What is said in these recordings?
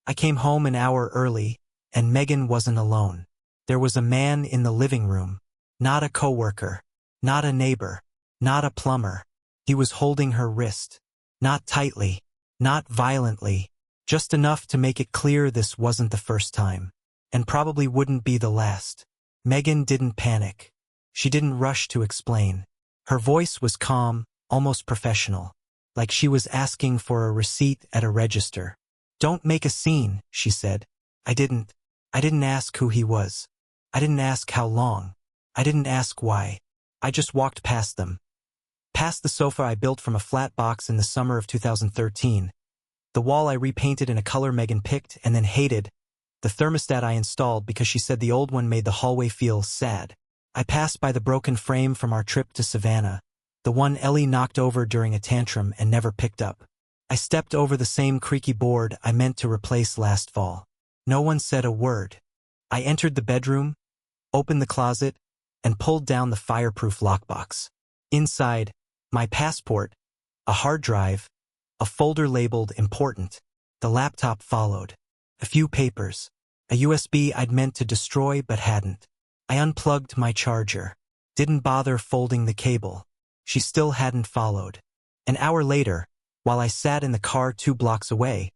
I came home an hour early, and Megan wasn't alone. There was a man in the living room. Not a coworker. Not a neighbor. Not a plumber. He was holding her wrist. Not tightly. Not violently. Just enough to make it clear this wasn't the first time. And probably wouldn't be the last. Megan didn't panic. She didn't rush to explain. Her voice was calm, almost professional. Like she was asking for a receipt at a register. "Don't make a scene," she said. I didn't ask who he was. I didn't ask how long. I didn't ask why. I just walked past them. Past the sofa I built from a flat box in the summer of 2013. The wall I repainted in a color Megan picked and then hated. The thermostat I installed because she said the old one made the hallway feel sad. I passed by the broken frame from our trip to Savannah. The one Ellie knocked over during a tantrum and never picked up. I stepped over the same creaky board I meant to replace last fall. No one said a word. I entered the bedroom, opened the closet, and pulled down the fireproof lockbox. Inside, my passport, a hard drive, a folder labeled important. The laptop followed. A few papers. A USB I'd meant to destroy but hadn't. I unplugged my charger. Didn't bother folding the cable. She still hadn't followed. An hour later, while I sat in the car 2 blocks away,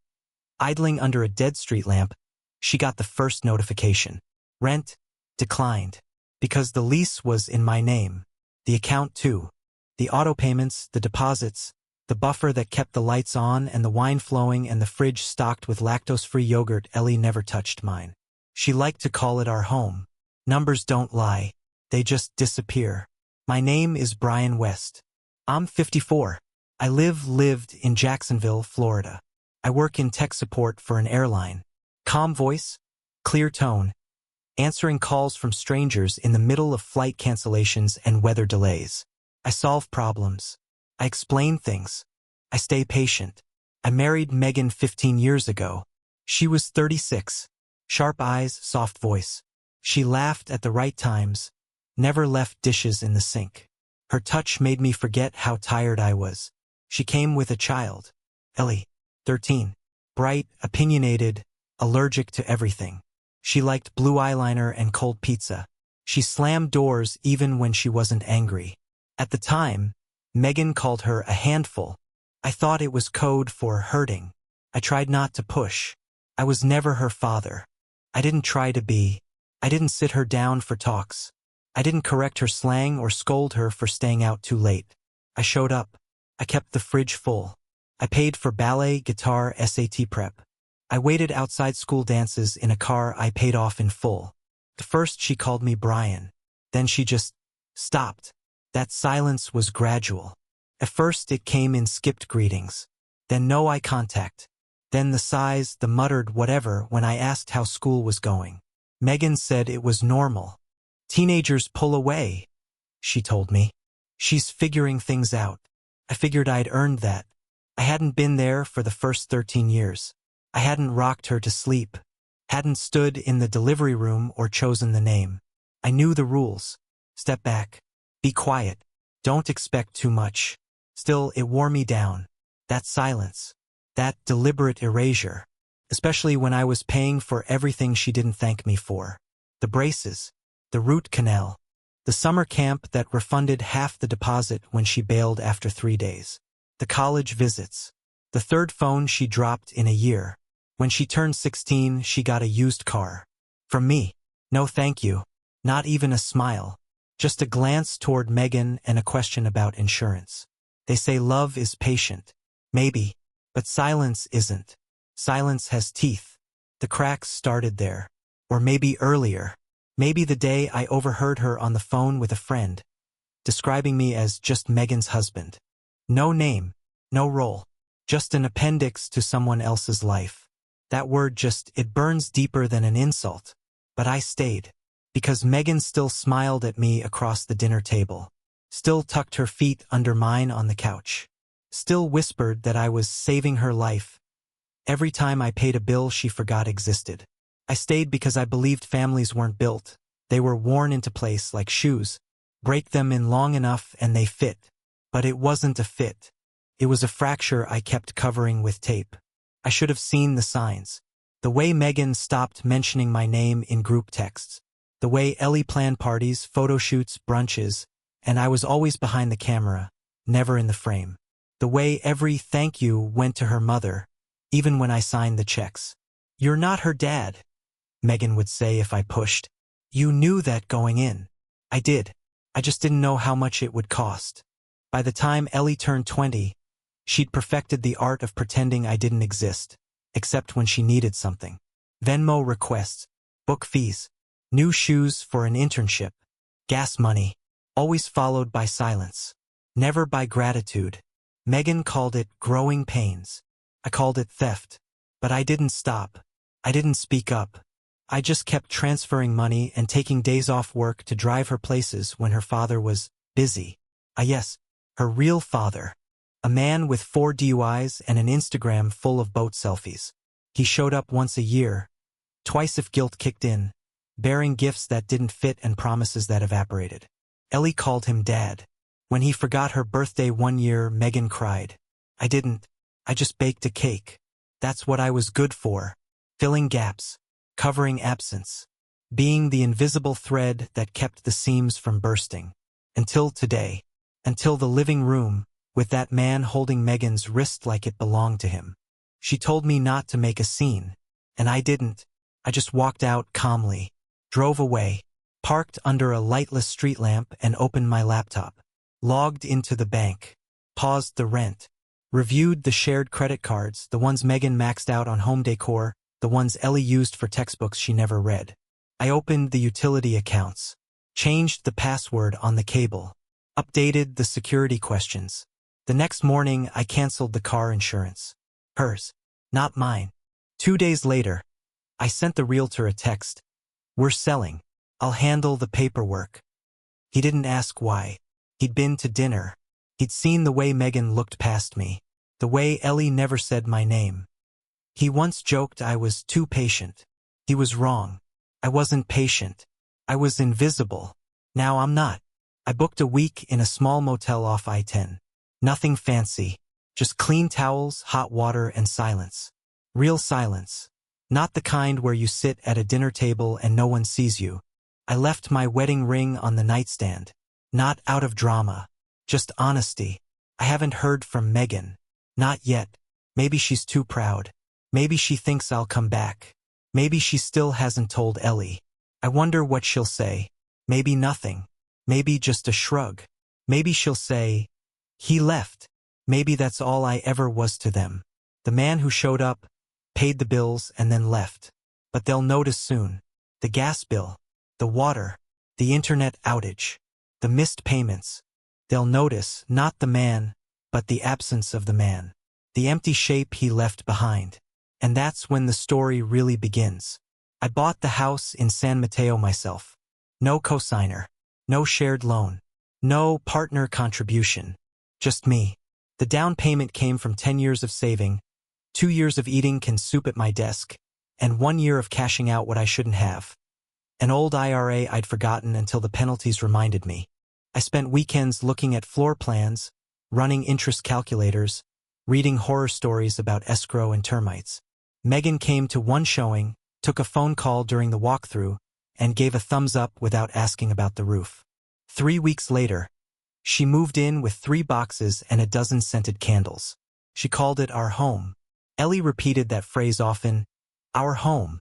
idling under a dead street lamp, she got the first notification. Rent declined. Because the lease was in my name. The account too. The auto payments, the deposits, the buffer that kept the lights on and the wine flowing and the fridge stocked with lactose-free yogurt. Ellie never touched mine. She liked to call it our home. Numbers don't lie. They just disappear. My name is Brian West. I'm 54. I lived in Jacksonville, Florida. I work in tech support for an airline. Calm voice, clear tone, answering calls from strangers in the middle of flight cancellations and weather delays. I solve problems. I explain things. I stay patient. I married Megan 15 years ago. She was 36. Sharp eyes, soft voice. She laughed at the right times, never left dishes in the sink. Her touch made me forget how tired I was. She came with a child. Ellie, 13. Bright, opinionated, allergic to everything. She liked blue eyeliner and cold pizza. She slammed doors even when she wasn't angry. At the time, Megan called her a handful. I thought it was code for hurting. I tried not to push. I was never her father. I didn't try to be. I didn't sit her down for talks. I didn't correct her slang or scold her for staying out too late. I showed up. I kept the fridge full. I paid for ballet, guitar, SAT prep. I waited outside school dances in a car I paid off in full. At first she called me Brian. Then she just stopped. That silence was gradual. At first it came in skipped greetings. Then no eye contact. Then the sighs, the muttered whatever when I asked how school was going. Megan said it was normal. Teenagers pull away, she told me. She's figuring things out. I figured I'd earned that. I hadn't been there for the first 13 years. I hadn't rocked her to sleep. Hadn't stood in the delivery room or chosen the name. I knew the rules. Step back. Be quiet. Don't expect too much. Still, it wore me down. That silence. That deliberate erasure. Especially when I was paying for everything she didn't thank me for. The braces. The root canal. The summer camp that refunded half the deposit when she bailed after 3 days. The college visits. The third phone she dropped in a year. When she turned 16, she got a used car. From me. No thank you. Not even a smile. Just a glance toward Megan and a question about insurance. They say love is patient. Maybe. But silence isn't. Silence has teeth. The cracks started there. Or maybe earlier. Maybe the day I overheard her on the phone with a friend, describing me as just Megan's husband. No name. No role. Just an appendix to someone else's life. That word it burns deeper than an insult. But I stayed. Because Megan still smiled at me across the dinner table. Still tucked her feet under mine on the couch. Still whispered that I was saving her life. Every time I paid a bill she forgot existed. I stayed because I believed families weren't built. They were worn into place like shoes. Break them in long enough and they fit. But it wasn't a fit. It was a fracture I kept covering with tape. I should have seen the signs. The way Megan stopped mentioning my name in group texts. The way Ellie planned parties, photo shoots, brunches, and I was always behind the camera, never in the frame. The way every thank you went to her mother, even when I signed the checks. "You're not her dad," Megan would say if I pushed. "You knew that going in." I did. I just didn't know how much it would cost. By the time Ellie turned 20, she'd perfected the art of pretending I didn't exist, except when she needed something. Venmo requests, book fees, new shoes for an internship, gas money, always followed by silence, never by gratitude. Megan called it growing pains. I called it theft. But I didn't stop. I didn't speak up. I just kept transferring money and taking days off work to drive her places when her father was busy. Yes, her real father. A man with 4 DUIs and an Instagram full of boat selfies. He showed up once a year, twice if guilt kicked in, bearing gifts that didn't fit and promises that evaporated. Ellie called him Dad. When he forgot her birthday one year, Megan cried. I didn't. I just baked a cake. That's what I was good for. Filling gaps, covering absence, being the invisible thread that kept the seams from bursting. Until today. Until the living room, with that man holding Megan's wrist like it belonged to him. She told me not to make a scene, and I didn't. I just walked out calmly, drove away, parked under a lightless street lamp and opened my laptop, logged into the bank, paused the rent, reviewed the shared credit cards, the ones Megan maxed out on home decor, the ones Ellie used for textbooks she never read. I opened the utility accounts, changed the password on the cable, updated the security questions. The next morning, I canceled the car insurance. Hers, not mine. 2 days later, I sent the realtor a text. "We're selling. I'll handle the paperwork." He didn't ask why. He'd been to dinner. He'd seen the way Megan looked past me, the way Ellie never said my name. He once joked I was too patient. He was wrong. I wasn't patient. I was invisible. Now I'm not. I booked a week in a small motel off I-10. Nothing fancy. Just clean towels, hot water, and silence. Real silence. Not the kind where you sit at a dinner table and no one sees you. I left my wedding ring on the nightstand. Not out of drama. Just honesty. I haven't heard from Megan. Not yet. Maybe she's too proud. Maybe she thinks I'll come back. Maybe she still hasn't told Ellie. I wonder what she'll say. Maybe nothing. Maybe just a shrug. Maybe she'll say, "He left." Maybe that's all I ever was to them. The man who showed up, paid the bills, and then left. But they'll notice soon. The gas bill, the water, the internet outage, the missed payments. They'll notice not the man, but the absence of the man. The empty shape he left behind. And that's when the story really begins. I bought the house in San Mateo myself. No cosigner. No shared loan. No partner contribution. Just me. The down payment came from 10 years of saving, 2 years of eating canned soup at my desk, and 1 year of cashing out what I shouldn't have. An old IRA I'd forgotten until the penalties reminded me. I spent weekends looking at floor plans, running interest calculators, reading horror stories about escrow and termites. Megan came to one showing, took a phone call during the walkthrough, and gave a thumbs up without asking about the roof. 3 weeks later, she moved in with 3 boxes and a dozen scented candles. She called it our home. Ellie repeated that phrase often, our home,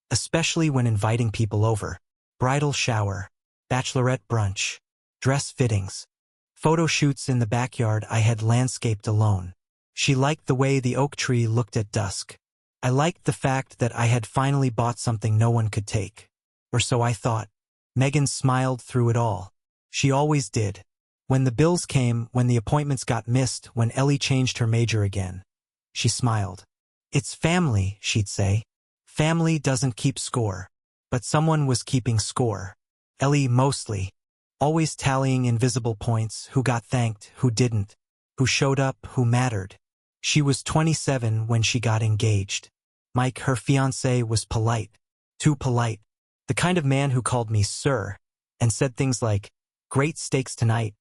especially when inviting people over. Bridal shower, bachelorette brunch, dress fittings, photo shoots in the backyard I had landscaped alone. She liked the way the oak tree looked at dusk. I liked the fact that I had finally bought something no one could take. Or so I thought. Megan smiled through it all. She always did. When the bills came, when the appointments got missed, when Ellie changed her major again. She smiled. It's family, she'd say. Family doesn't keep score. But someone was keeping score. Ellie mostly. Always tallying invisible points, who got thanked, who didn't, who showed up, who mattered. She was 27 when she got engaged. Mike, her fiancé, was polite. Too polite. The kind of man who called me sir, and said things like, great steaks tonight,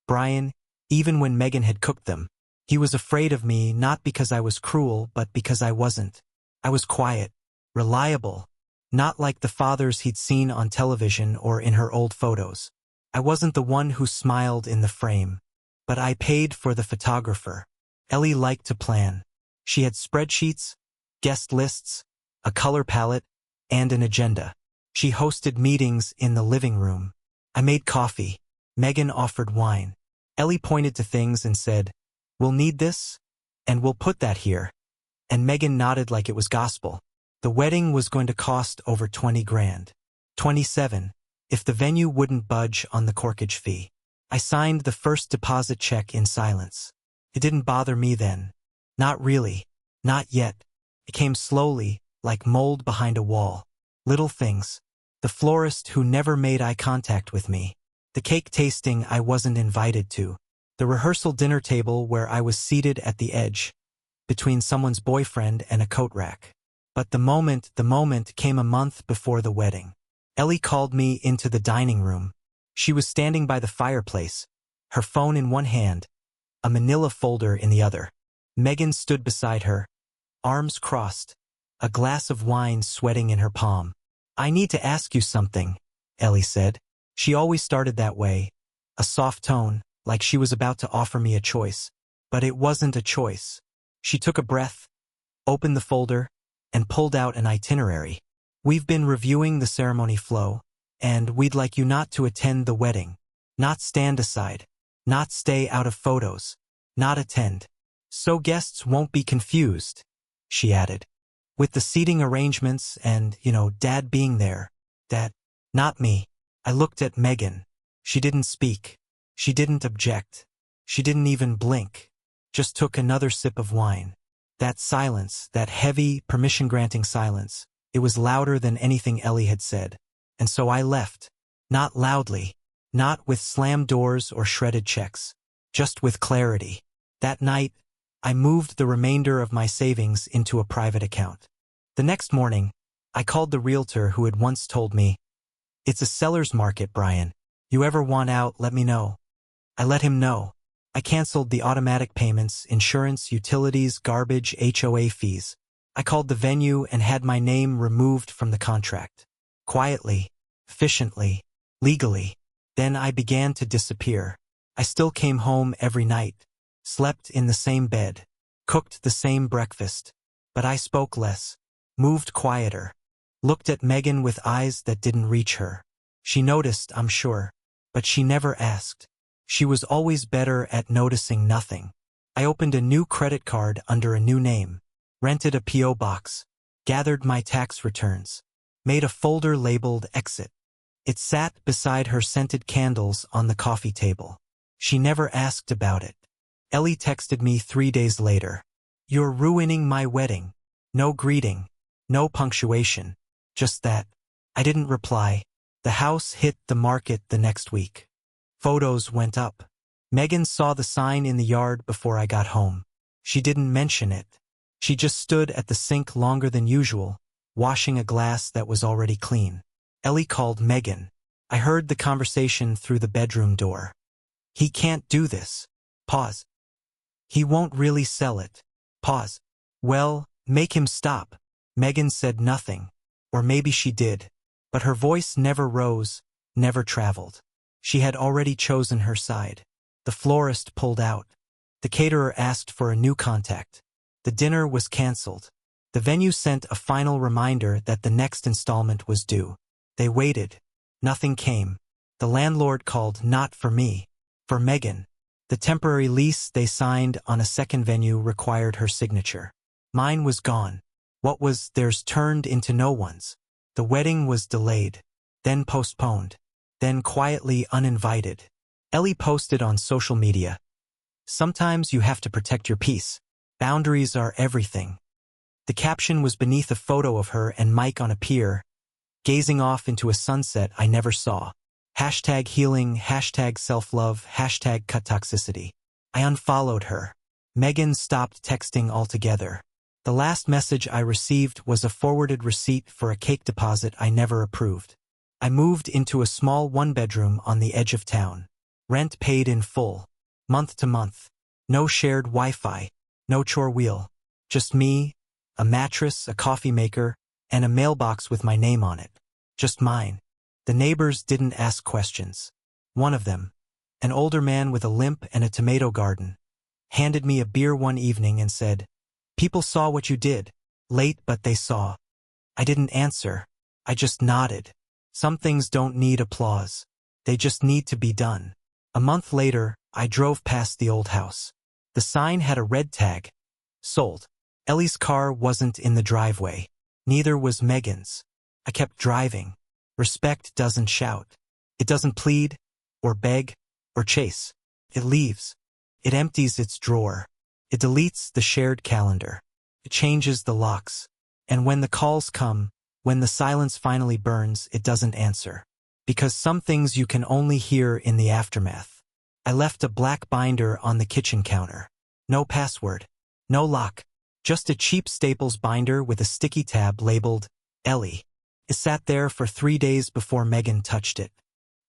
Brian, even when Megan had cooked them. He was afraid of me not because I was cruel, but because I wasn't. I was quiet. reliable, not like the fathers he'd seen on television or in her old photos. I wasn't the one who smiled in the frame, but I paid for the photographer. Ellie liked to plan. She had spreadsheets, guest lists, a color palette, and an agenda. She hosted meetings in the living room. I made coffee. Megan offered wine. Ellie pointed to things and said, "We'll need this, and we'll put that here." And Megan nodded like it was gospel. The wedding was going to cost over 20 grand. 27, if the venue wouldn't budge on the corkage fee. I signed the first deposit check in silence. It didn't bother me then. Not really. Not yet. It came slowly, like mold behind a wall. Little things. The florist who never made eye contact with me. The cake tasting I wasn't invited to. The rehearsal dinner table where I was seated at the edge, between someone's boyfriend and a coat rack. But the moment came a month before the wedding. Ellie called me into the dining room. She was standing by the fireplace, her phone in one hand, a manila folder in the other. Megan stood beside her, arms crossed, a glass of wine sweating in her palm. "I need to ask you something," Ellie said. She always started that way, a soft tone, like she was about to offer me a choice. But it wasn't a choice. She took a breath, opened the folder, and pulled out an itinerary. "We've been reviewing the ceremony flow, and we'd like you not to attend the wedding. Not stand aside. Not stay out of photos. Not attend. So guests won't be confused," she added. "With the seating arrangements and, Dad being there. Dad." Not me. I looked at Megan. She didn't speak. She didn't object. She didn't even blink. Just took another sip of wine. That silence, that heavy, permission-granting silence, it was louder than anything Ellie had said. And so I left. Not loudly. Not with slammed doors or shredded checks. Just with clarity. That night, I moved the remainder of my savings into a private account. The next morning, I called the realtor who had once told me, "It's a seller's market, Brian. You ever want out, let me know." I let him know. I canceled the automatic payments, insurance, utilities, garbage, HOA fees. I called the venue and had my name removed from the contract. Quietly, efficiently, legally. Then I began to disappear. I still came home every night, slept in the same bed, cooked the same breakfast. But I spoke less, moved quieter, looked at Megan with eyes that didn't reach her. She noticed, I'm sure, but she never asked. She was always better at noticing nothing. I opened a new credit card under a new name, rented a P.O. box, gathered my tax returns, made a folder labeled Exit. It sat beside her scented candles on the coffee table. She never asked about it. Ellie texted me 3 days later. "You're ruining my wedding." No greeting, no punctuation, just that. I didn't reply. The house hit the market the next week. Photos went up. Megan saw the sign in the yard before I got home. She didn't mention it. She just stood at the sink longer than usual, washing a glass that was already clean. Ellie called Megan. I heard the conversation through the bedroom door. "He can't do this." Pause. "He won't really sell it." Pause. "Well, make him stop." Megan said nothing. Or maybe she did. But her voice never rose, never traveled. She had already chosen her side. The florist pulled out. The caterer asked for a new contact. The dinner was canceled. The venue sent a final reminder that the next installment was due. They waited. Nothing came. The landlord called not for me, for Megan. The temporary lease they signed on a second venue required her signature. Mine was gone. What was theirs turned into no one's. The wedding was delayed, then postponed, then quietly uninvited. Ellie posted on social media. "Sometimes you have to protect your peace. Boundaries are everything." The caption was beneath a photo of her and Mike on a pier, gazing off into a sunset I never saw. #healing, #self-love, #cut toxicity. I unfollowed her. Megan stopped texting altogether. The last message I received was a forwarded receipt for a cake deposit I never approved. I moved into a small one-bedroom on the edge of town. Rent paid in full, month to month. No shared Wi-Fi, no chore wheel. Just me, a mattress, a coffee maker, and a mailbox with my name on it. Just mine. The neighbors didn't ask questions. One of them, an older man with a limp and a tomato garden, handed me a beer one evening and said, "People saw what you did. Late, but they saw." I didn't answer. I just nodded. Some things don't need applause. They just need to be done. A month later, I drove past the old house. The sign had a red tag. Sold. Ellie's car wasn't in the driveway. Neither was Megan's. I kept driving. Respect doesn't shout. It doesn't plead, or beg, or chase. It leaves. It empties its drawer. It deletes the shared calendar. It changes the locks. And when the calls come, when the silence finally burns, it doesn't answer. Because some things you can only hear in the aftermath. I left a black binder on the kitchen counter. No password. No lock. Just a cheap Staples binder with a sticky tab labeled Ellie. It sat there for 3 days before Megan touched it.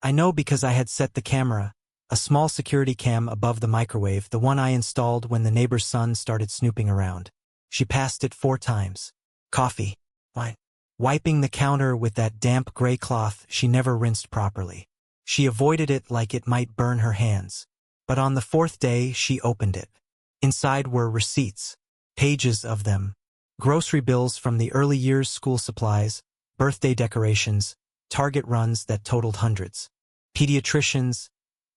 I know because I had set the camera, a small security cam above the microwave, the one I installed when the neighbor's son started snooping around. She passed it 4 times. Coffee. Wine. Wiping the counter with that damp gray cloth she never rinsed properly. She avoided it like it might burn her hands. But on the 4th day, she opened it. Inside were receipts. Pages of them. Grocery bills from the early years, school supplies, birthday decorations, Target runs that totaled hundreds. Pediatricians,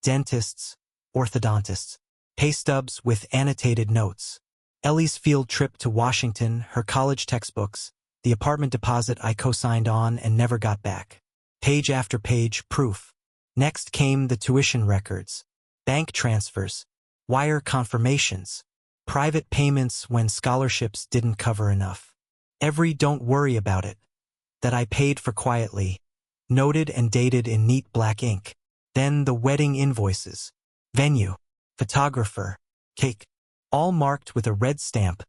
dentists, orthodontists. Pay stubs with annotated notes. Ellie's field trip to Washington, her college textbooks, the apartment deposit I co-signed on and never got back. Page after page, proof. Next came the tuition records, bank transfers, wire confirmations, private payments when scholarships didn't cover enough. Every "don't worry about it" that I paid for quietly, noted and dated in neat black ink. Then the wedding invoices, venue, photographer, cake, all marked with a red stamp,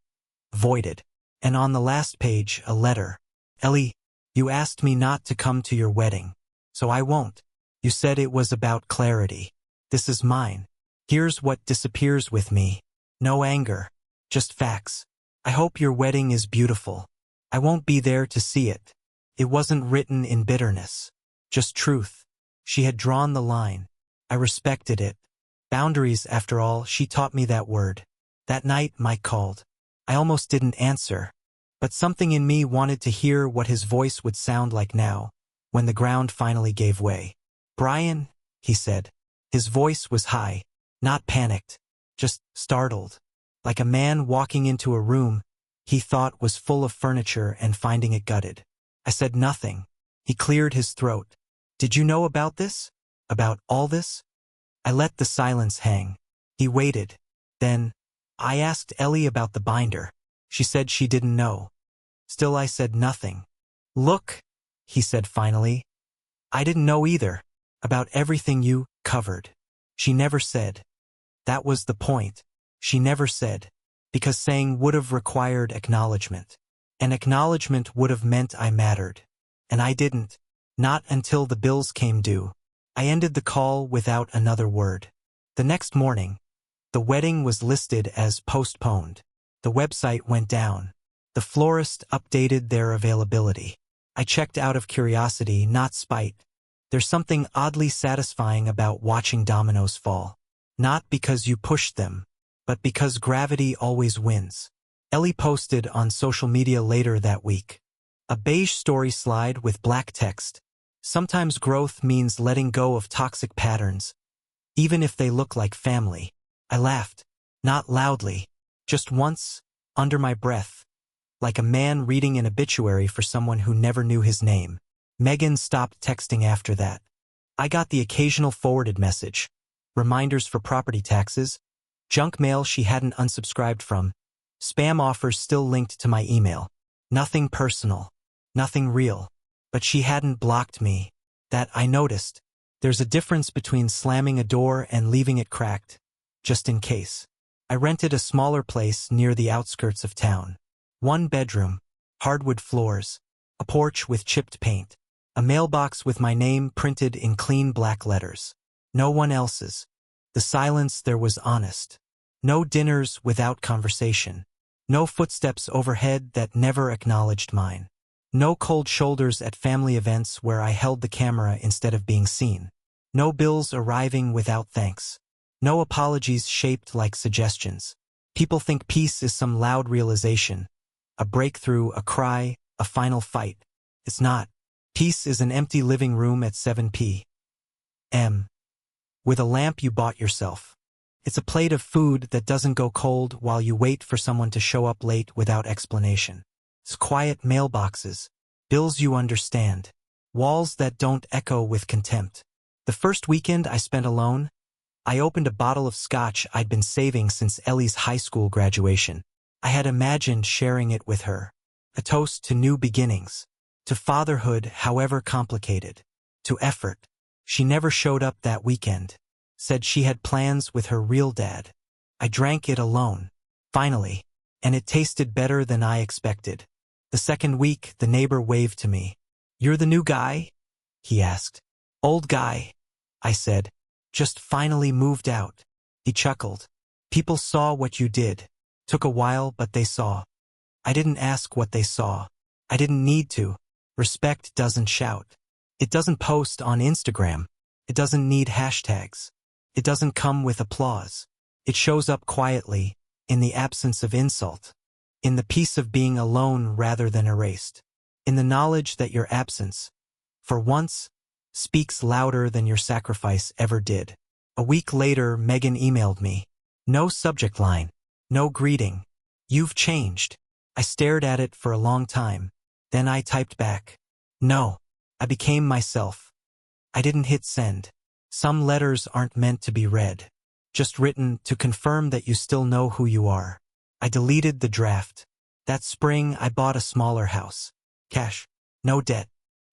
voided. And on the last page, a letter. "Ellie, you asked me not to come to your wedding, so I won't. You said it was about clarity. This is mine. Here's what disappears with me. No anger, just facts. I hope your wedding is beautiful. I won't be there to see it." It wasn't written in bitterness, just truth. She had drawn the line. I respected it. Boundaries, after all, she taught me that word. That night, Mike called. I almost didn't answer, but something in me wanted to hear what his voice would sound like now, when the ground finally gave way. "Brian," he said. His voice was high, not panicked, just startled, like a man walking into a room he thought was full of furniture and finding it gutted. I said nothing. He cleared his throat. "Did you know about this? About all this?" I let the silence hang. He waited. Then, I asked Ellie about the binder. She said she didn't know. Still I said nothing. "Look," he said finally. "I didn't know either. About everything you covered." She never said. That was the point. She never said. Because saying would have required acknowledgement. And acknowledgement would have meant I mattered. And I didn't. Not until the bills came due. I ended the call without another word. The next morning, the wedding was listed as postponed. The website went down. The florist updated their availability. I checked out of curiosity, not spite. There's something oddly satisfying about watching dominoes fall. Not because you pushed them, but because gravity always wins. Ellie posted on social media later that week. A beige story slide with black text. "Sometimes growth means letting go of toxic patterns, even if they look like family." I laughed. Not loudly. Just once, under my breath. Like a man reading an obituary for someone who never knew his name. Megan stopped texting after that. I got the occasional forwarded message. Reminders for property taxes. Junk mail she hadn't unsubscribed from. Spam offers still linked to my email. Nothing personal. Nothing real. But she hadn't blocked me. That I noticed. There's a difference between slamming a door and leaving it cracked. Just in case. I rented a smaller place near the outskirts of town. 1 bedroom, hardwood floors, a porch with chipped paint, a mailbox with my name printed in clean black letters. No one else's. The silence there was honest. No dinners without conversation. No footsteps overhead that never acknowledged mine. No cold shoulders at family events where I held the camera instead of being seen. No bills arriving without thanks. No apologies shaped like suggestions. People think peace is some loud realization, a breakthrough, a cry, a final fight. It's not. Peace is an empty living room at 7 p.m. with a lamp you bought yourself. It's a plate of food that doesn't go cold while you wait for someone to show up late without explanation. It's quiet mailboxes, bills you understand, walls that don't echo with contempt. The first weekend I spent alone, I opened a bottle of scotch I'd been saving since Ellie's high school graduation. I had imagined sharing it with her. A toast to new beginnings, to fatherhood however complicated, to effort. She never showed up that weekend. Said she had plans with her real dad. I drank it alone. Finally. And it tasted better than I expected. The second week, the neighbor waved to me. "You're the new guy?" he asked. "Old guy," I said. "Just finally moved out." He chuckled. "People saw what you did. Took a while, but they saw." I didn't ask what they saw. I didn't need to. Respect doesn't shout. It doesn't post on Instagram. It doesn't need hashtags. It doesn't come with applause. It shows up quietly, in the absence of insult. In the peace of being alone rather than erased. In the knowledge that your absence, for once, speaks louder than your sacrifice ever did. A week later, Megan emailed me. No subject line. No greeting. "You've changed." I stared at it for a long time. Then I typed back. "No. I became myself." I didn't hit send. Some letters aren't meant to be read. Just written to confirm that you still know who you are. I deleted the draft. That spring, I bought a smaller house. Cash. No debt.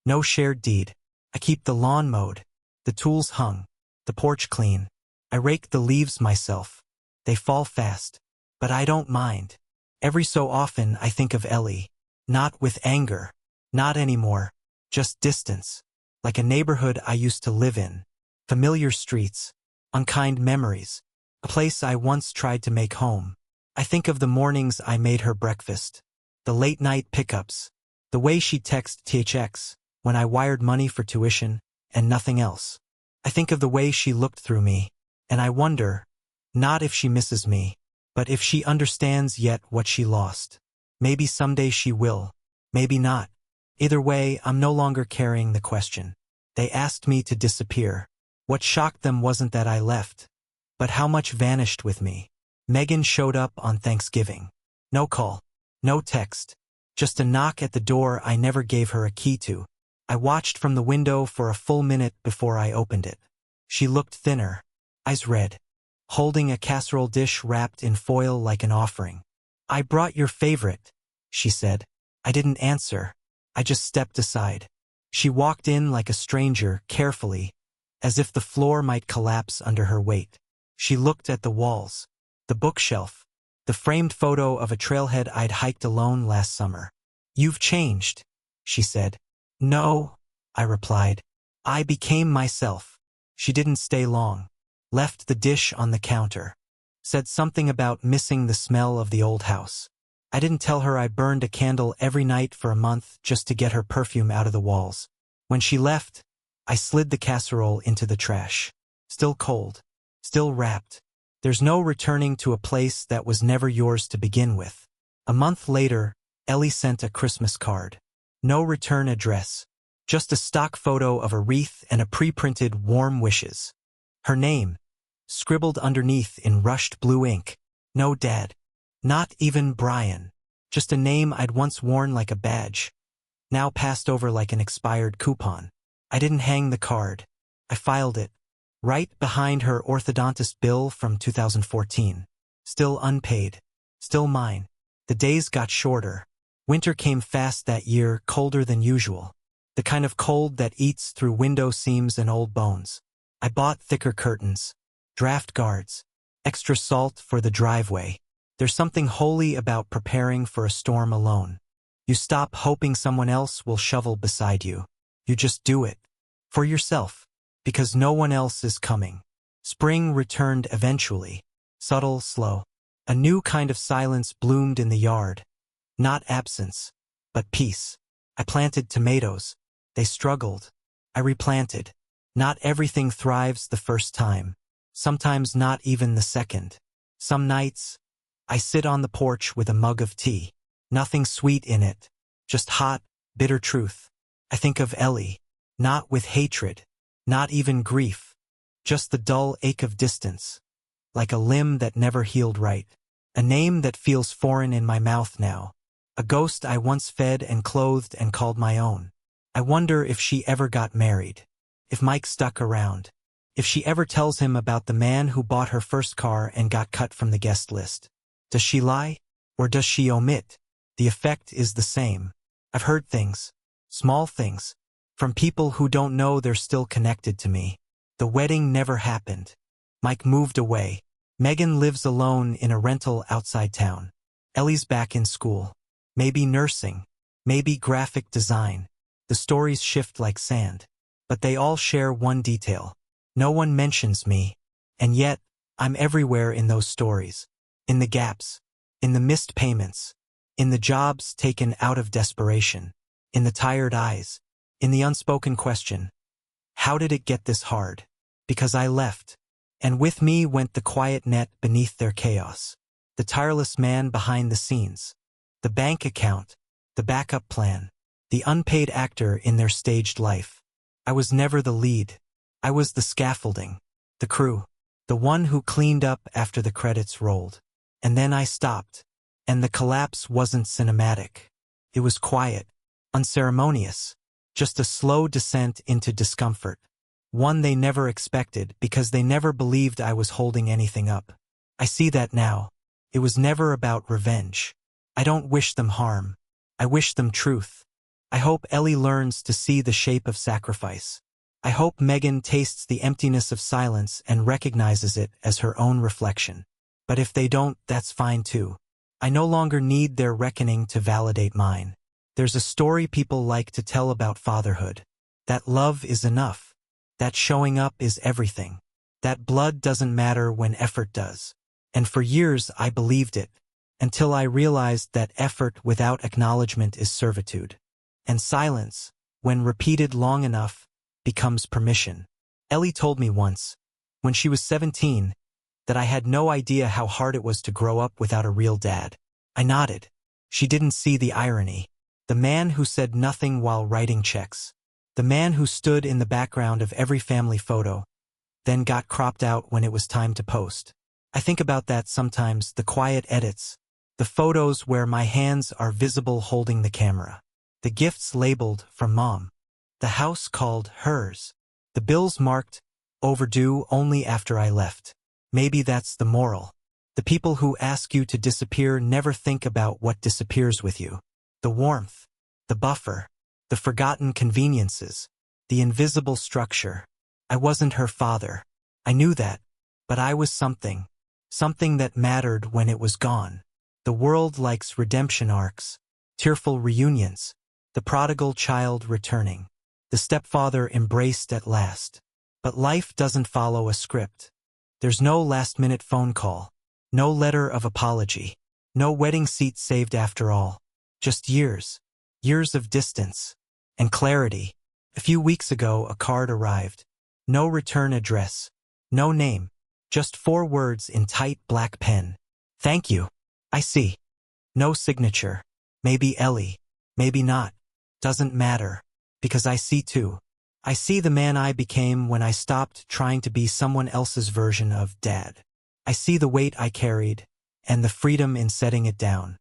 No shared deed. I keep the lawn mowed. The tools hung. The porch clean. I rake the leaves myself. They fall fast. But I don't mind. Every so often I think of Ellie. Not with anger. Not anymore. Just distance. Like a neighborhood I used to live in. Familiar streets. Unkind memories. A place I once tried to make home. I think of the mornings I made her breakfast. The late-night pickups. The way she'd text THX when I wired money for tuition and nothing else. I think of the way she looked through me, and I wonder, not if she misses me, but if she understands yet what she lost. Maybe someday she will. Maybe not. Either way, I'm no longer carrying the question. They asked me to disappear. What shocked them wasn't that I left, but how much vanished with me. Megan showed up on Thanksgiving. No call. No text. Just a knock at the door I never gave her a key to. I watched from the window for a full minute before I opened it. She looked thinner. Eyes red. Holding a casserole dish wrapped in foil like an offering. "I brought your favorite," she said. I didn't answer. I just stepped aside. She walked in like a stranger, carefully, as if the floor might collapse under her weight. She looked at the walls. The bookshelf. The framed photo of a trailhead I'd hiked alone last summer. "You've changed," she said. "No," I replied. "I became myself." She didn't stay long. Left the dish on the counter. Said something about missing the smell of the old house. I didn't tell her I burned a candle every night for a month just to get her perfume out of the walls. When she left, I slid the casserole into the trash. Still cold. Still wrapped. There's no returning to a place that was never yours to begin with. A month later, Ellie sent a Christmas card. No return address. Just a stock photo of a wreath and a pre-printed warm wishes. Her name, scribbled underneath in rushed blue ink. No dad. Not even Brian. Just a name I'd once worn like a badge. Now passed over like an expired coupon. I didn't hang the card. I filed it. Right behind her orthodontist bill from 2014. Still unpaid. Still mine. The days got shorter. Winter came fast that year, colder than usual. The kind of cold that eats through window seams and old bones. I bought thicker curtains. Draft guards. Extra salt for the driveway. There's something holy about preparing for a storm alone. You stop hoping someone else will shovel beside you. You just do it. For yourself. Because no one else is coming. Spring returned eventually. Subtle, slow. A new kind of silence bloomed in the yard. Not absence, but peace. I planted tomatoes. They struggled. I replanted. Not everything thrives the first time. Sometimes not even the second. Some nights, I sit on the porch with a mug of tea. Nothing sweet in it. Just hot, bitter truth. I think of Ellie. Not with hatred. Not even grief. Just the dull ache of distance. Like a limb that never healed right. A name that feels foreign in my mouth now. A ghost I once fed and clothed and called my own. I wonder if she ever got married. If Mike stuck around. If she ever tells him about the man who bought her first car and got cut from the guest list. Does she lie? Or does she omit? The effect is the same. I've heard things. Small things. From people who don't know they're still connected to me. The wedding never happened. Mike moved away. Megan lives alone in a rental outside town. Ellie's back in school. Maybe nursing. Maybe graphic design. The stories shift like sand. But they all share one detail. No one mentions me. And yet, I'm everywhere in those stories. In the gaps. In the missed payments. In the jobs taken out of desperation. In the tired eyes. In the unspoken question. How did it get this hard? Because I left. And with me went the quiet net beneath their chaos. The tireless man behind the scenes. The bank account. The backup plan. The unpaid actor in their staged life. I was never the lead. I was the scaffolding. The crew. The one who cleaned up after the credits rolled. And then I stopped. And the collapse wasn't cinematic. It was quiet. Unceremonious. Just a slow descent into discomfort. One they never expected because they never believed I was holding anything up. I see that now. It was never about revenge. I don't wish them harm. I wish them truth. I hope Ellie learns to see the shape of sacrifice. I hope Megan tastes the emptiness of silence and recognizes it as her own reflection. But if they don't, that's fine too. I no longer need their reckoning to validate mine. There's a story people like to tell about fatherhood. That love is enough. That showing up is everything. That blood doesn't matter when effort does. And for years I believed it. Until I realized that effort without acknowledgement is servitude. And silence, when repeated long enough, becomes permission. Ellie told me once, when she was 17, that I had no idea how hard it was to grow up without a real dad. I nodded. She didn't see the irony. The man who said nothing while writing checks. The man who stood in the background of every family photo, then got cropped out when it was time to post. I think about that sometimes, the quiet edits. The photos where my hands are visible holding the camera. The gifts labeled from mom. The house called hers. The bills marked overdue only after I left. Maybe that's the moral. The people who ask you to disappear never think about what disappears with you. The warmth. The buffer. The forgotten conveniences. The invisible structure. I wasn't her father. I knew that. But I was something. Something that mattered when it was gone. The world likes redemption arcs. Tearful reunions. The prodigal child returning. The stepfather embraced at last. But life doesn't follow a script. There's no last-minute phone call. No letter of apology. No wedding seat saved after all. Just years. Years of distance. And clarity. A few weeks ago a card arrived. No return address. No name. Just 4 words in tight black pen. Thank you. I see. No signature. Maybe Ellie. Maybe not. Doesn't matter. Because I see too. I see the man I became when I stopped trying to be someone else's version of dad. I see the weight I carried, and the freedom in setting it down.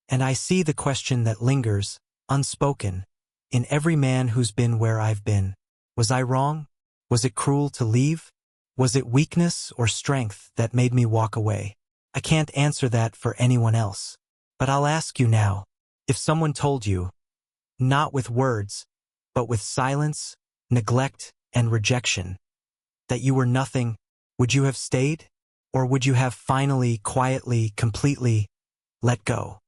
And I see the question that lingers, unspoken, in every man who's been where I've been. Was I wrong? Was it cruel to leave? Was it weakness or strength that made me walk away? I can't answer that for anyone else. But I'll ask you now, if someone told you, not with words, but with silence, neglect, and rejection, that you were nothing, would you have stayed? Or would you have finally, quietly, completely let go?